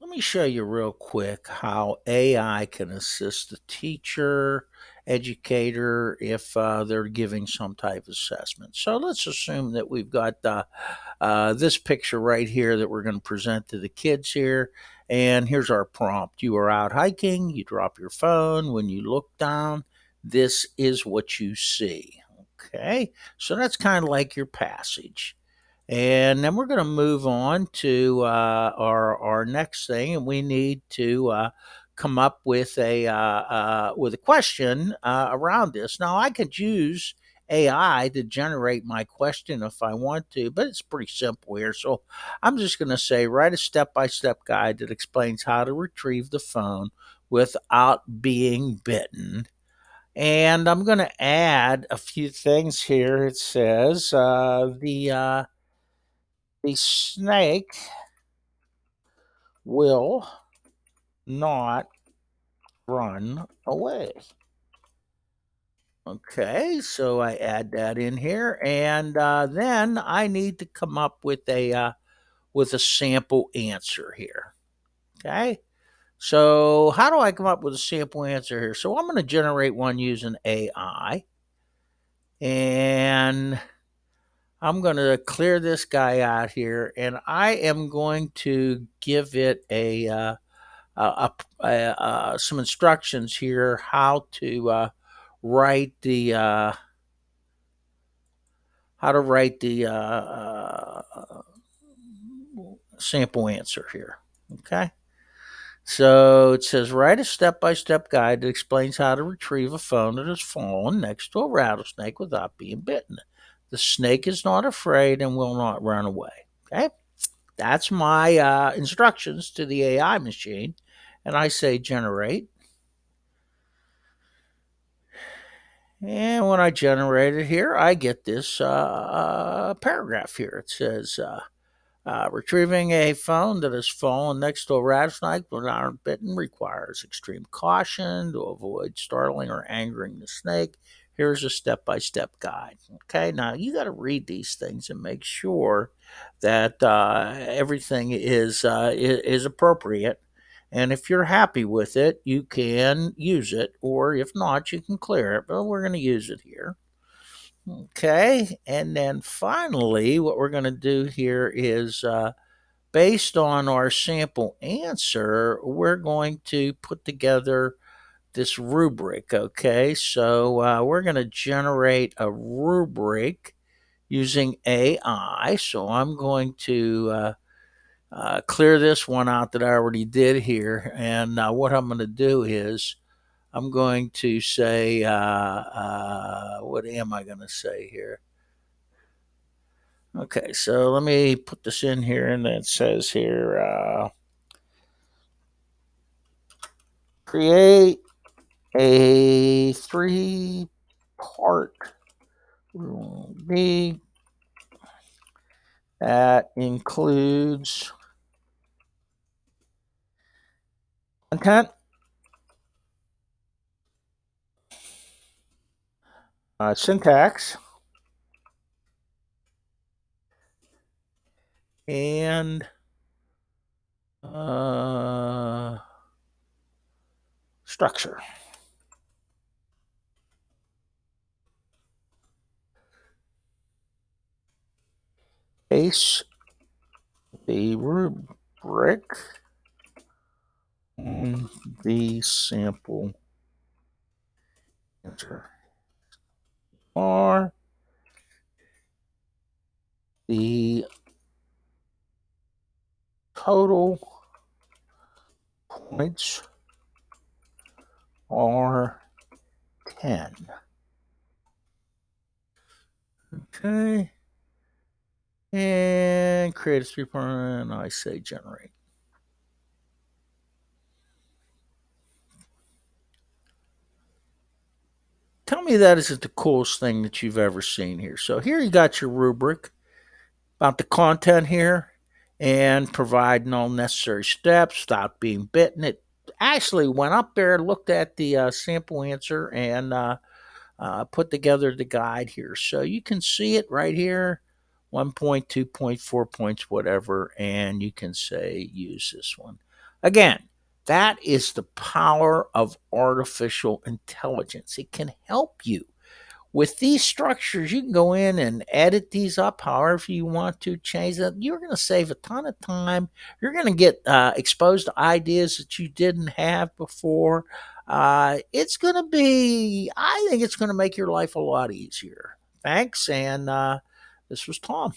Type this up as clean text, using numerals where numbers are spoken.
Let me show you real quick how AI can assist the teacher, educator, if they're giving some type of assessment. So let's assume that we've got this picture right here that we're going to present to the kids here. And here's our prompt. You are out hiking, you drop your phone. When you look down, this is what you see. Okay, so that's kind of like your passage. And then we're going to move on to our next thing, and we need to come up with a question around this. Now, I could use AI to generate my question if I want to, but it's pretty simple here. So I'm just going to say write a step by step guide that explains how to retrieve the phone without being bitten. And I'm going to add a few things here. It says the snake will not run away. Okay, so I add that in here, and then I need to come up with a sample answer here. Okay, so how do I come up with a sample answer here? So I'm going to generate one using AI, and I'm going to clear this guy out here, and I am going to give it some instructions here write the uh, how to write the sample answer here. Okay, so it says write a step-by-step guide that explains how to retrieve a phone that has fallen next to a rattlesnake without being bitten. The snake is not afraid and will not run away. Okay, that's my instructions to the AI machine, and I say generate. And when I generate it here, I get this paragraph here. It says, retrieving a phone that has fallen next to a rattlesnake but aren't bitten requires extreme caution to avoid startling or angering the snake. Here's a step by step guide. Okay, now you got to read these things and make sure that everything is appropriate. And if you're happy with it, you can use it, or if not, you can clear it. But we're going to use it here. Okay, and then finally, what we're going to do here is based on our sample answer, we're going to put together this rubric. Okay, so we're going to generate a rubric using AI. So I'm going to clear this one out that I already did here. And what I'm going to do is I'm going to say, what am I going to say here? Okay, so let me put this in here, and it says here create a three-part B that includes content, syntax, and uh, structure. Paste the rubric on the sample answer or the total points are 10. Okay. And create a three-part, and I say generate. Tell me that isn't the coolest thing that you've ever seen here. So here you got your rubric about the content here and providing all necessary steps without being bitten. It actually went up there, looked at the sample answer, and put together the guide here. So you can see it right here 1 point, 2 point, 4 points, whatever, and you can say use this one. Again, that is the power of artificial intelligence. It can help you with these structures. You can go in and edit these up however you want to, change them. You're going to save a ton of time. You're going to get exposed to ideas that you didn't have before. It's going to be, I think it's going to make your life a lot easier. Thanks. And this was Tom.